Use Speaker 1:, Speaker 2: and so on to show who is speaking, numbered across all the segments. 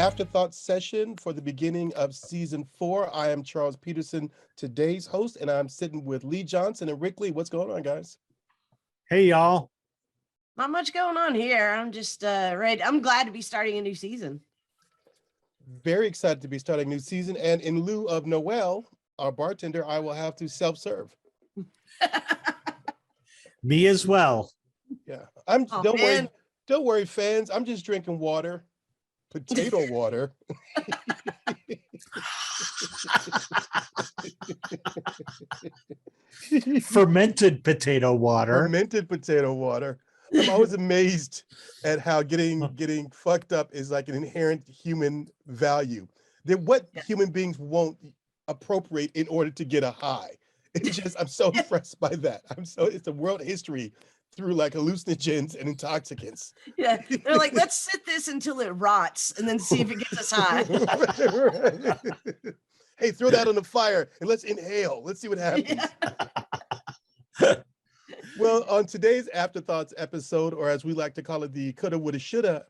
Speaker 1: Afterthoughts session for the beginning of season 4. I am Charles Peterson, today's host, and I'm sitting with Lee Johnson and Rick Lee. What's going on, guys?
Speaker 2: Hey, y'all.
Speaker 3: Not much going on here. I'm just ready. I'm glad to be starting a new season.
Speaker 1: Very excited to be starting a new season. And in lieu of Noel, our bartender, I will have to self-serve.
Speaker 2: Me as well.
Speaker 1: Yeah. Don't worry, fans. I'm just drinking water. Potato water.
Speaker 2: Fermented potato water.
Speaker 1: Fermented potato water. I'm always amazed at how getting fucked up is like an inherent human value. That what human beings won't appropriate in order to get a high. It's just, I'm so impressed by that. It's a world history through like hallucinogens and intoxicants.
Speaker 3: Yeah, they're like, let's sit this until it rots and then see if it gets us high.
Speaker 1: Hey, throw that on the fire and let's inhale. Let's see what happens. Yeah. Well, on today's Afterthoughts episode, or as we like to call it, the coulda, woulda, shoulda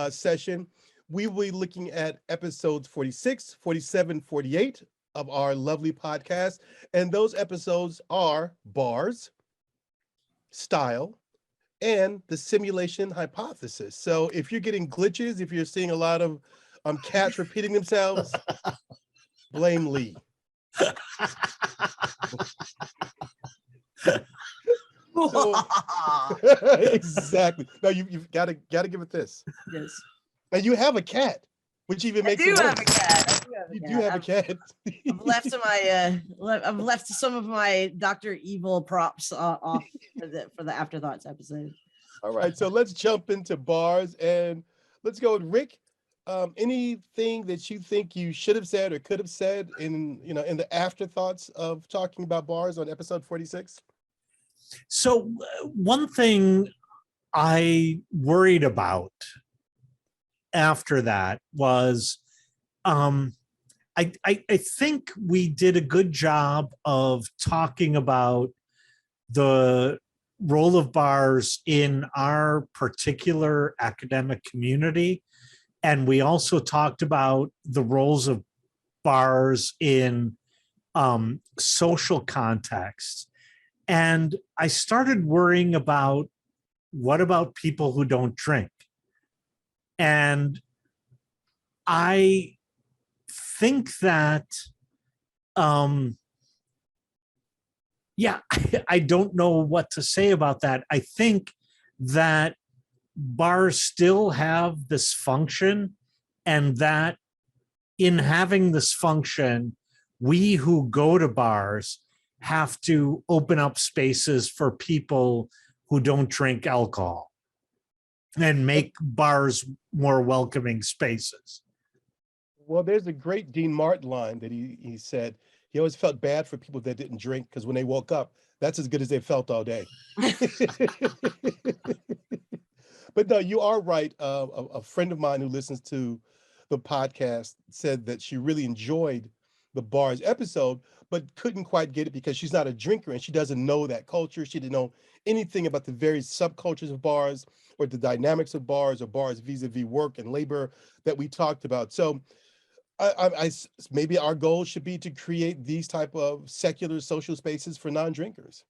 Speaker 1: session, we will be looking at episodes 46, 47, 48 of our lovely podcast. And those episodes are bars, style, and the simulation hypothesis. So if you're getting glitches, if you're seeing a lot of cats repeating themselves, blame Lee. So, exactly. No, you've got to give it this.
Speaker 3: Yes.
Speaker 1: And you have a cat, which even makes it worse.
Speaker 3: I do have a cat. I've left some of my Dr. Evil props off for the Afterthoughts episode.
Speaker 1: All right, so let's jump into bars and let's go with Rick. Anything that you think you should have said or could have said in the afterthoughts of talking about bars on episode 46?
Speaker 2: So one thing I worried about after that was I think we did a good job of talking about the role of bars in our particular academic community. And we also talked about the roles of bars in social contexts. And I started worrying about what about people who don't drink? And I think that, I don't know what to say about that. I think that bars still have this function, and that in having this function, we who go to bars have to open up spaces for people who don't drink alcohol and make bars more welcoming spaces.
Speaker 1: Well, there's a great Dean Martin line that he said he always felt bad for people that didn't drink because when they woke up, that's as good as they felt all day. But no, you are right. A friend of mine who listens to the podcast said that she really enjoyed the bars episode, but couldn't quite get it because she's not a drinker and she doesn't know that culture. She didn't know anything about the various subcultures of bars or the dynamics of bars or bars vis-a-vis work and labor that we talked about. So I maybe our goal should be to create these type of secular social spaces for non-drinkers.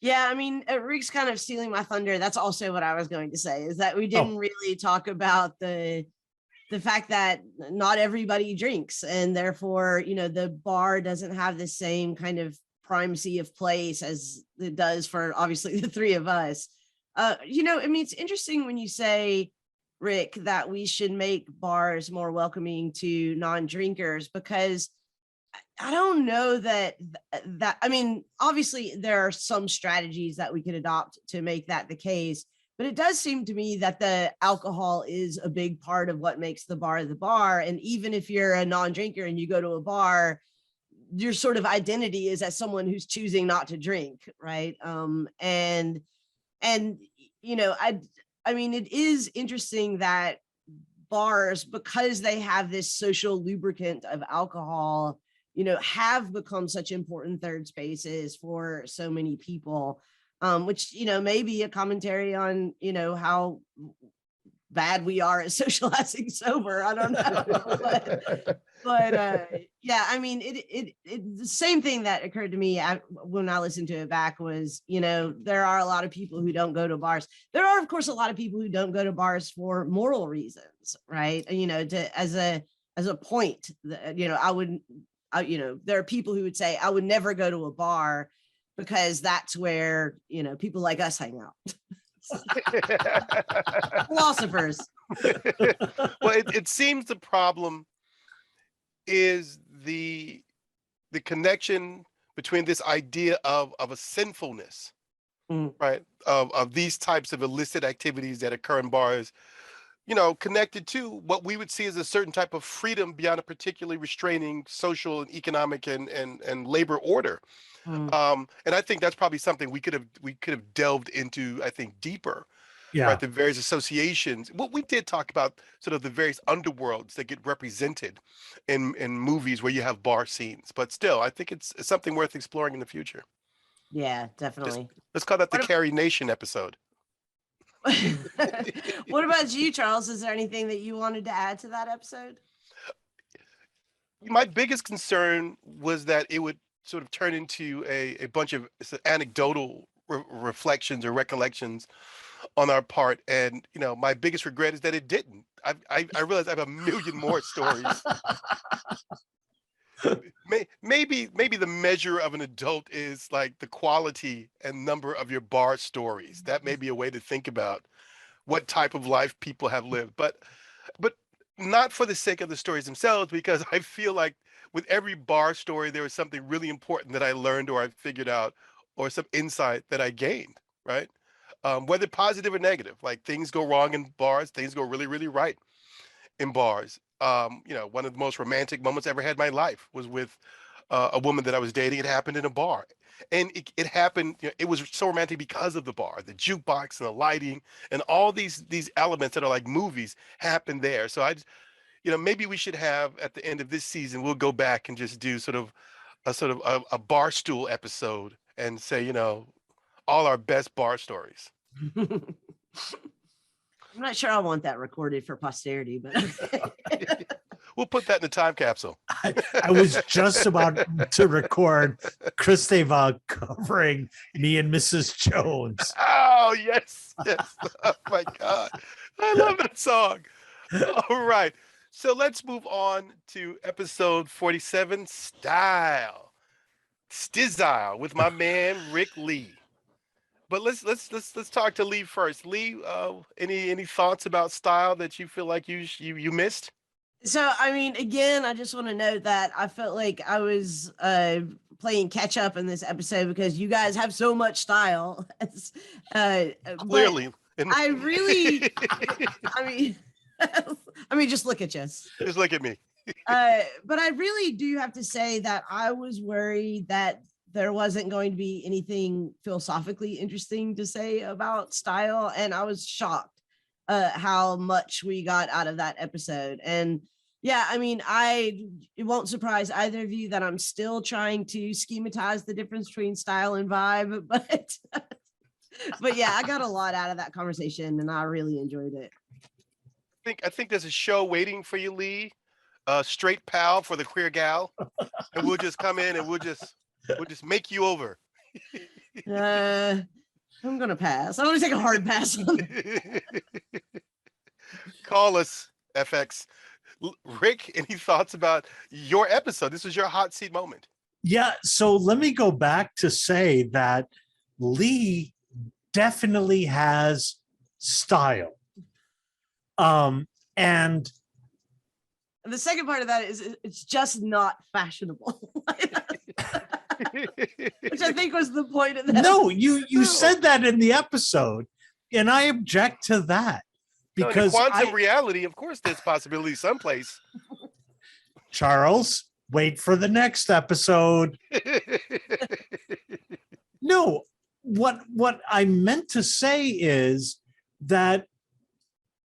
Speaker 3: Yeah, I mean, Rick's kind of stealing my thunder. That's also what I was going to say, is that we didn't really talk about the fact that not everybody drinks, and therefore, the bar doesn't have the same kind of primacy of place as it does for obviously the three of us. I mean, it's interesting when you say, Rick, that we should make bars more welcoming to non-drinkers, because I don't know that I mean, obviously there are some strategies that we could adopt to make that the case, but it does seem to me that the alcohol is a big part of what makes the bar the bar. And even if you're a non-drinker and you go to a bar, your sort of identity is as someone who's choosing not to drink, right? I mean, it is interesting that bars, because they have this social lubricant of alcohol, have become such important third spaces for so many people, which, may be a commentary on, how bad we are at socializing sober. I don't know. But yeah, I mean, it the same thing that occurred to me when I listened to it back was, there are a lot of people who don't go to bars. There are, of course, a lot of people who don't go to bars for moral reasons, right? As a point, there are people who would say I would never go to a bar because that's where, people like us hang out. Philosophers.
Speaker 1: Well, it seems the problem is the connection between this idea of a sinfulness, right? Of these types of illicit activities that occur in bars, connected to what we would see as a certain type of freedom beyond a particularly restraining social and economic and labor order. And I think that's probably something we could have delved into, I think, deeper.
Speaker 2: Yeah.
Speaker 1: Right, the various associations. Well, we did talk about sort of the various underworlds that get represented in movies where you have bar scenes, but still, I think it's something worth exploring in the future.
Speaker 3: Yeah, definitely.
Speaker 1: Let's call that the Carrie Nation episode.
Speaker 3: What about you, Charles? Is there anything that you wanted to add to that episode?
Speaker 1: My biggest concern was that it would sort of turn into a bunch of anecdotal reflections or recollections on our part, and my biggest regret is that it didn't. I realize I have a million more stories. Maybe the measure of an adult is like the quality and number of your bar stories. That may be a way to think about what type of life people have lived, but not for the sake of the stories themselves, because I feel like with every bar story there was something really important that I learned or I figured out, or some insight that I gained, right? Whether positive or negative, like things go wrong in bars, things go really, really right in bars. One of the most romantic moments I ever had in my life was with a woman that I was dating. It happened in a bar, and it happened. It was so romantic because of the bar, the jukebox, and the lighting, and all these elements that are like movies happen there. So maybe we should have at the end of this season, we'll go back and just do sort of a bar stool episode and say, all our best bar stories.
Speaker 3: I'm not sure I want that recorded for posterity, but
Speaker 1: we'll put that in the time capsule.
Speaker 2: I was just about to record Kristeva covering me and Mrs. Jones.
Speaker 1: Oh, yes. Oh, my God. I love that song. All right. So let's move on to episode 47, Style. Stizile with my man, Rick Lee. But let's talk to Lee first. Lee, any thoughts about Style that you feel like you missed?
Speaker 3: So, I mean, again, I just want to note that I felt like I was playing catch up in this episode because you guys have so much style.
Speaker 1: Clearly.
Speaker 3: I really, I mean, just look at you.
Speaker 1: Just look at me.
Speaker 3: But I really do have to say that I was worried that there wasn't going to be anything philosophically interesting to say about style. And I was shocked how much we got out of that episode. And yeah, I mean, it won't surprise either of you that I'm still trying to schematize the difference between style and vibe, but yeah, I got a lot out of that conversation and I really enjoyed it.
Speaker 1: I think there's a show waiting for you, Lee. Straight Pal for the queer gal. And we'll just come in and we'll just make you over.
Speaker 3: I'm gonna pass. I'm gonna take a hard pass on it.
Speaker 1: Call us, FX. Rick, any thoughts about your episode? This was your hot seat moment.
Speaker 2: Yeah, so let me go back to say that Lee definitely has style. And
Speaker 3: the second part of that is it's just not fashionable. Which I think was the point of that.
Speaker 2: No, you said that in the episode, and I object to that because
Speaker 1: in quantum reality, of course, there's possibility someplace.
Speaker 2: Charles, wait for the next episode. No, what I meant to say is that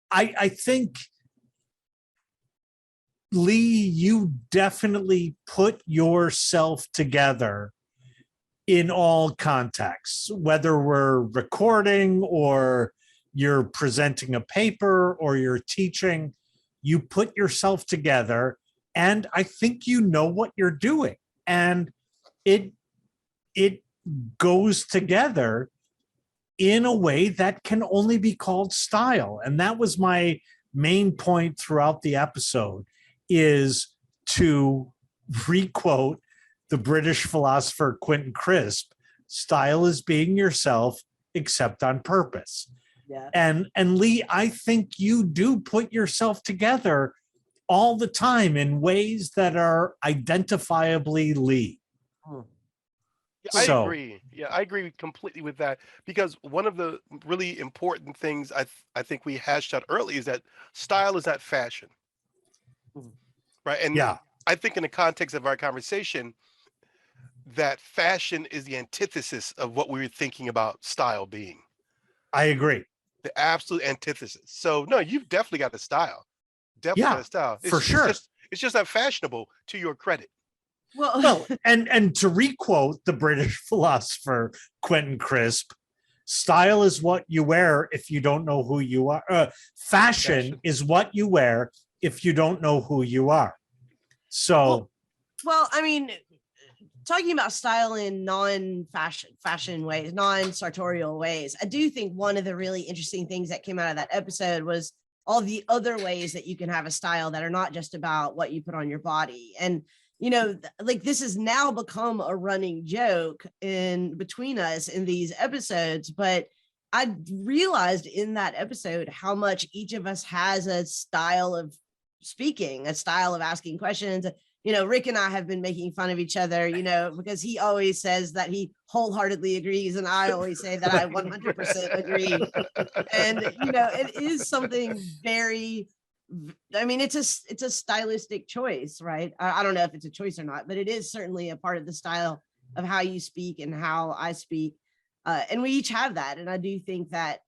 Speaker 2: I think, Lee, you definitely put yourself together in all contexts, whether we're recording or, you're presenting a paper or you're teaching, you put yourself together, and I think you know what you're doing, and it goes together in a way that can only be called style. And that was my main point throughout the episode, is to requote the British philosopher Quentin Crisp: style is being yourself except on purpose.
Speaker 3: Yeah.
Speaker 2: And Lee, I think you do put yourself together all the time in ways that are identifiably Lee.
Speaker 4: Yeah,
Speaker 2: So-
Speaker 4: I agree. Yeah, I agree completely with that, because one of the really important things I think we hashed out early is that style is not fashion, right? And
Speaker 2: Yeah,
Speaker 4: I think in the context of our conversation, that fashion is the antithesis of what we were thinking about style being.
Speaker 2: I agree.
Speaker 4: The absolute antithesis. So no, you've definitely got a style. Definitely
Speaker 2: Yeah,
Speaker 4: got a style.
Speaker 2: for sure.
Speaker 4: It's just not fashionable, to your credit.
Speaker 2: Well, and to requote the British philosopher Quentin Crisp, style is what you wear if you don't know who you are. Fashion is what you wear if you don't know who you are. So,
Speaker 3: well, I mean, talking about style in fashion ways, non-sartorial ways, I do think one of the really interesting things that came out of that episode was all the other ways that you can have a style that are not just about what you put on your body. And like, this has now become a running joke in between us in these episodes, but I realized in that episode how much each of us has a style of speaking, a style of asking questions. Rick and I have been making fun of each other, because he always says that he wholeheartedly agrees, and I always say that I 100% agree. And it is something very, I mean, it's a stylistic choice, right? I don't know if it's a choice or not, but it is certainly a part of the style of how you speak and how I speak. And we each have that. And I do think that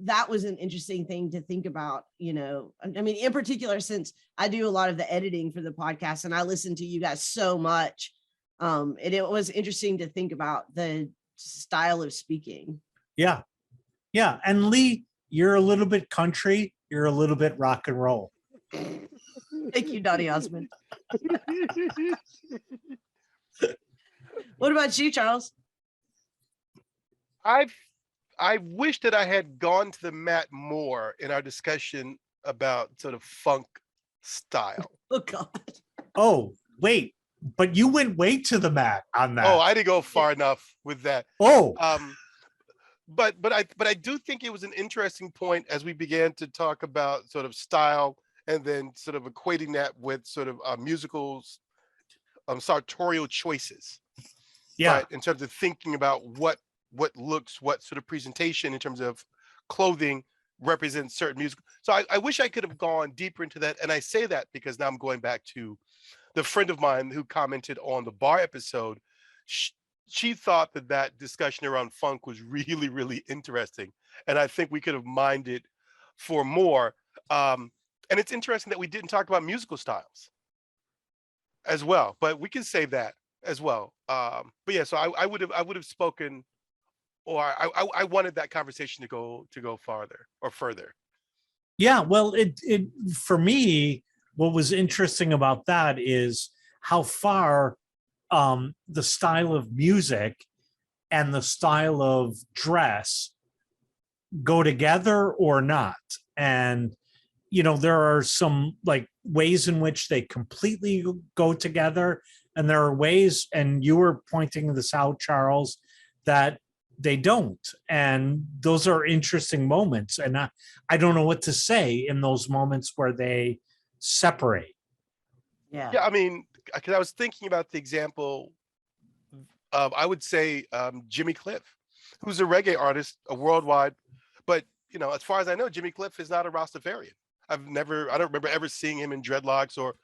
Speaker 3: that was an interesting thing to think about, I mean, in particular, since I do a lot of the editing for the podcast and I listen to you guys so much. And it was interesting to think about the style of speaking.
Speaker 2: yeah. Yeah. And Lee, you're a little bit country. You're a little bit rock and roll.
Speaker 3: Thank you, Donny Osmond. What about you, Charles?
Speaker 4: I wish that I had gone to the mat more in our discussion about sort of funk style.
Speaker 3: Oh God.
Speaker 2: Oh, wait, but you went way to the mat on that.
Speaker 4: Oh, I didn't go far enough with that.
Speaker 2: Oh,
Speaker 4: But I do think it was an interesting point as we began to talk about sort of style, and then sort of equating that with sort of musicals, sartorial choices.
Speaker 2: yeah.
Speaker 4: Right? In terms of thinking about what looks, what sort of presentation in terms of clothing represents certain music. So I wish I could have gone deeper into that. And I say that because now I'm going back to the friend of mine who commented on the bar episode. She thought that discussion around funk was really, really interesting. And I think we could have mined it for more. And it's interesting that we didn't talk about musical styles as well, but we can save that as well. But yeah, so I would have spoken, or I wanted that conversation to go farther or further.
Speaker 2: Yeah, well, it for me, what was interesting about that is how far the style of music and the style of dress go together or not. And there are some like ways in which they completely go together, and there are ways, and you were pointing this out, Charles, that they don't. And those are interesting moments. And I don't know what to say in those moments where they separate.
Speaker 3: Yeah.
Speaker 4: Yeah, I mean, because I was thinking about the example of, I would say, Jimmy Cliff, who's a reggae artist, a worldwide, but as far as I know, Jimmy Cliff is not a Rastafarian. I don't remember ever seeing him in dreadlocks or,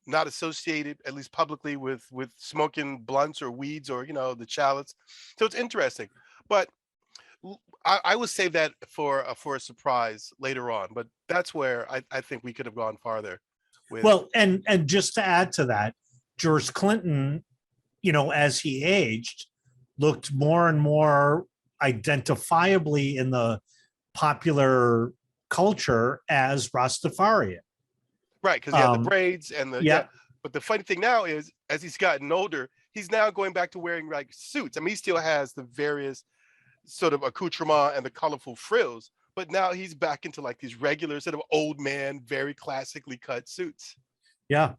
Speaker 4: not associated, at least publicly, with smoking blunts or weeds or, the chalice. So it's interesting. But I will save that for a surprise later on. But that's where I think we could have gone farther with.
Speaker 2: Well, and just to add to that, George Clinton, as he aged, looked more and more identifiably in the popular culture as Rastafarian.
Speaker 4: Right, because he had the braids and the
Speaker 2: yeah.
Speaker 4: But the funny thing now is, as he's gotten older, he's now going back to wearing like suits. I mean, he still has the various sort of accoutrement and the colorful frills, but now he's back into like these regular sort of old man, very classically cut suits.
Speaker 2: Yeah.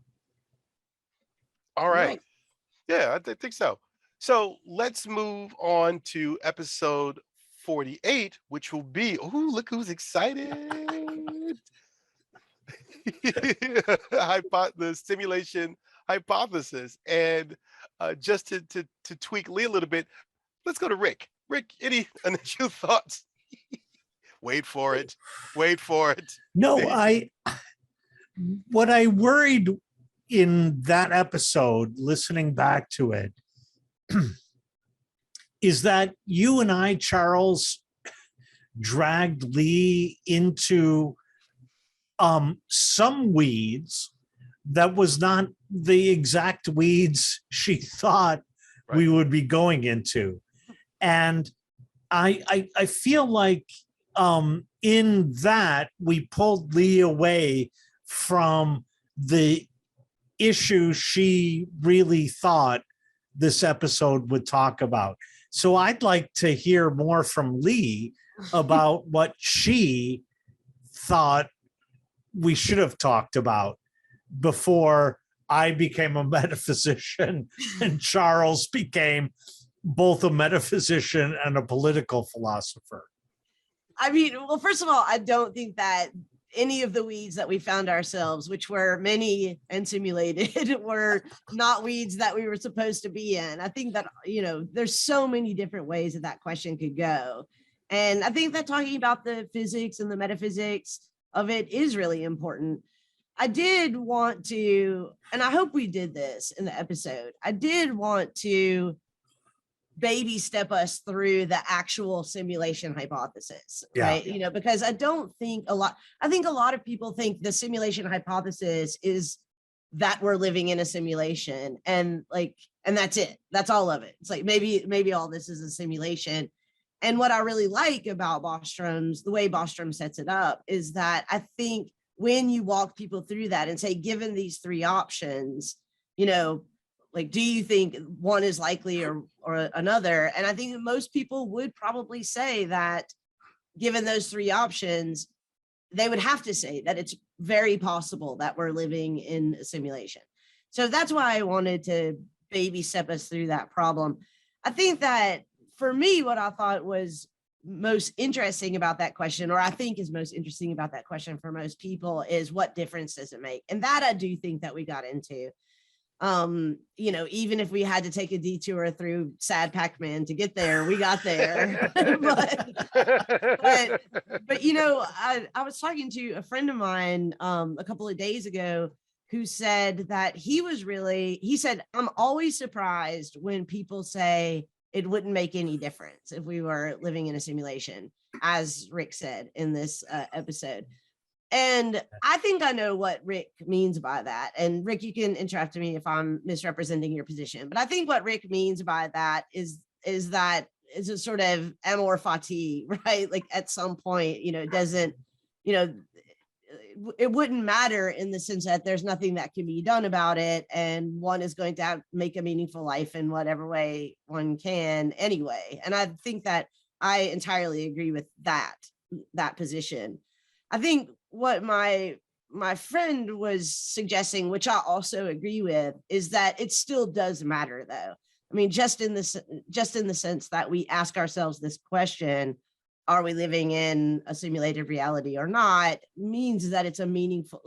Speaker 4: All right. Yeah, I think so. So let's move on to episode 48, which will be, oh, look who's excited. The simulation hypothesis. And just to tweak Lee a little bit, let's go to Rick. Rick, any initial thoughts? Wait for it.
Speaker 2: No, what I worried in that episode, listening back to it, is that you and I, Charles, dragged Lee into some weeds that was not the exact weeds she thought we would be going into. And I feel like in that we pulled Lee away from the issue she really thought this episode would talk about. So I'd like to hear more from Lee about what she thought we should have talked about before I became a metaphysician and Charles became both a metaphysician and a political philosopher.
Speaker 3: I mean, well, first of all, I don't think that any of the weeds that we found ourselves, which were many and simulated, were not weeds that we were supposed to be in. I think that, there's so many different ways that question could go. And I think that talking about the physics and the metaphysics of it is really important. I did want to, and I hope we did this in the episode, I did want to baby step us through the actual simulation hypothesis, right? Because I think a lot of people think the simulation hypothesis is that we're living in a simulation and that's it. That's all of it. It's like, maybe all this is a simulation. And what I really like about Bostrom's, the way Bostrom sets it up, is that I think when you walk people through that and say, given these three options, do you think one is likely or another? And I think most people would probably say that given those three options, they would have to say that it's very possible that we're living in a simulation. So that's why I wanted to baby step us through that problem. I think that for me, what I thought was most interesting about that question, or I think is most interesting about that question for most people, is what difference does it make? And that I do think that we got into. Even if we had to take a detour through sad Pac-Man to get there, we got there. but I was talking to a friend of mine a couple of days ago who said that he said, I'm always surprised when people say it wouldn't make any difference if we were living in a simulation, as Rick said in this episode. And I think I know what Rick means by that. And Rick, you can interrupt me if I'm misrepresenting your position. But I think what Rick means by that is that it's a sort of amor fati, right? Like at some point, it doesn't, it wouldn't matter in the sense that there's nothing that can be done about it. And one is going to make a meaningful life in whatever way one can anyway. And I think that I entirely agree with that position. I think what my friend was suggesting, which I also agree with, is that it still does matter though. I mean, just in the sense that we ask ourselves this question, are we living in a simulated reality or not, means that it's a meaningful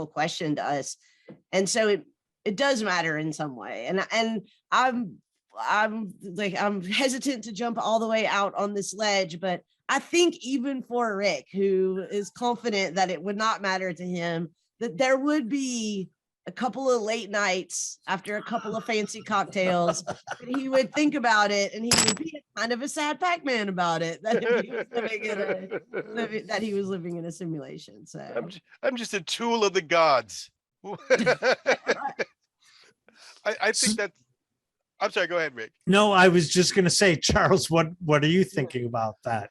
Speaker 3: question to us. And so it does matter in some way. And I'm hesitant to jump all the way out on this ledge, but I think even for Rick, who is confident that it would not matter to him, that there would be a couple of late nights after a couple of fancy cocktails, that he would think about it, and he would be kind of a sad Pac-Man about it, that he was living in a simulation. So
Speaker 4: I'm just a tool of the gods. I think that I'm sorry. Go ahead, Rick.
Speaker 2: No, I was just going to say, Charles, what are you thinking about that?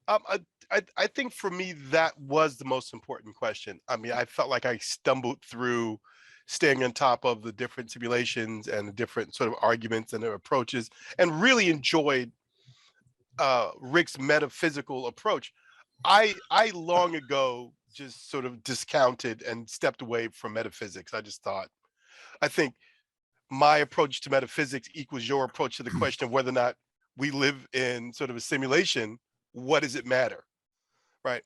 Speaker 4: I think for me, that was the most important question. I mean, I felt like I stumbled through staying on top of the different simulations and the different sort of arguments and their approaches, and really enjoyed Rick's metaphysical approach. I long ago just sort of discounted and stepped away from metaphysics. I think my approach to metaphysics equals your approach to the question of whether or not we live in sort of a simulation. What does it matter? Right.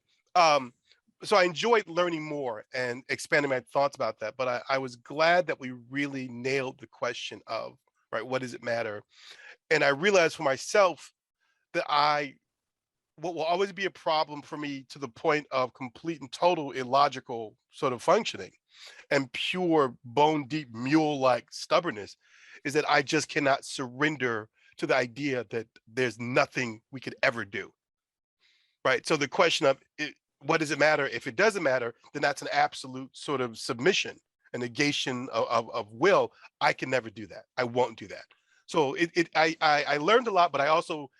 Speaker 4: So I enjoyed learning more and expanding my thoughts about that. But I was glad that we really nailed the question of, right, what does it matter? And I realized for myself that what will always be a problem for me to the point of complete and total illogical sort of functioning and pure bone deep mule like stubbornness is that I just cannot surrender to the idea that there's nothing we could ever do. Right. So the question of what does it matter? If it doesn't matter, then that's an absolute sort of submission, a negation of will. I can never do that. I won't do that. So I learned a lot, but I also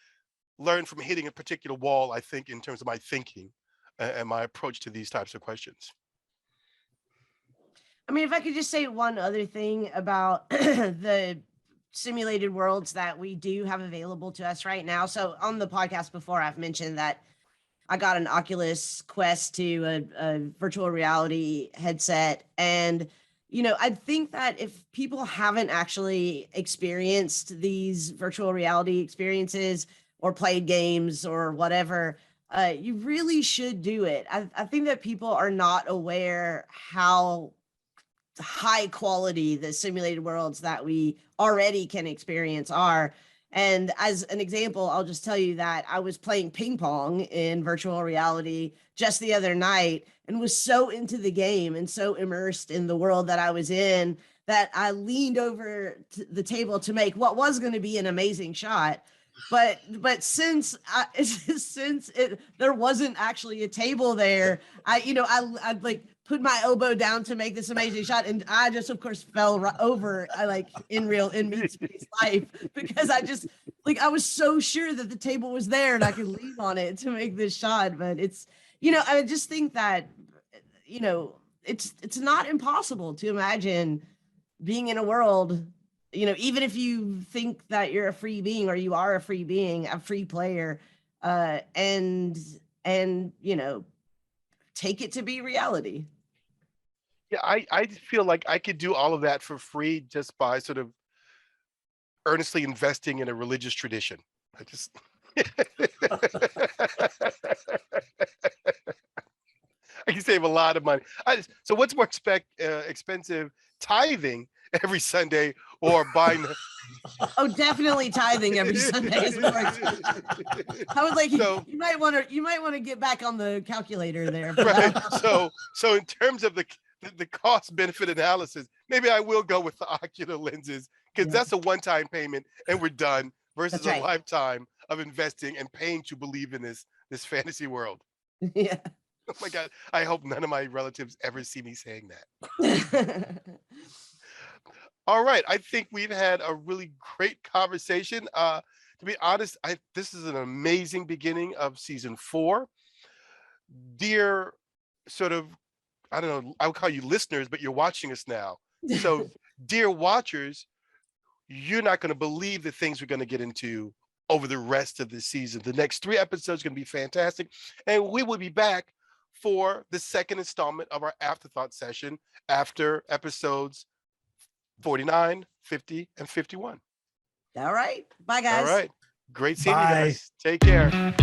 Speaker 4: learned from hitting a particular wall, I think, in terms of my thinking and my approach to these types of questions.
Speaker 3: I mean, if I could just say one other thing about the simulated worlds that we do have available to us right now. So on the podcast before, I've mentioned that I got an Oculus Quest 2, a virtual reality headset. And, you know, I think that if people haven't actually experienced these virtual reality experiences or played games or whatever, you really should do it. I think that people are not aware how high quality the simulated worlds that we already can experience are. And as an example, I'll just tell you that I was playing ping pong in virtual reality just the other night and was so into the game and so immersed in the world that I was in that I leaned over to the table to make what was going to be an amazing shot. But since there wasn't actually a table there, I like put my elbow down to make this amazing shot, and I just, of course, fell over. In meat space life, because I was so sure that the table was there and I could lean on it to make this shot. But it's, I just think that, it's not impossible to imagine being in a world, even if you think that you're a free being or you are a free being, a free player, and take it to be reality.
Speaker 4: Yeah, I feel like I could do all of that for free just by sort of earnestly investing in a religious tradition. I just I can save a lot of money. So what's more expensive, tithing every Sunday or buying?
Speaker 3: Oh, definitely tithing every Sunday is more expensive. I was like,
Speaker 4: So,
Speaker 3: you might want to get back on the calculator there.
Speaker 4: Right. So in terms of the cost benefit analysis, maybe I will go with the ocular lenses because that's a one-time payment and we're done versus
Speaker 3: That's right.
Speaker 4: a lifetime of investing and paying to believe in this fantasy world.
Speaker 3: Yeah.
Speaker 4: Oh my God. I hope none of my relatives ever see me saying that. All right. I think we've had a really great conversation. To be honest, this is an amazing beginning of season 4. Dear sort of, I don't know, I would call you listeners, but you're watching us now. So dear watchers, you're not going to believe the things we're going to get into over the rest of the season. The next 3 episodes are going to be fantastic. And we will be back for the second installment of our Afterthought session after episodes 49, 50, and 51.
Speaker 3: All right. Bye, guys.
Speaker 4: All right. Great seeing you
Speaker 2: Bye.
Speaker 4: guys. Take care.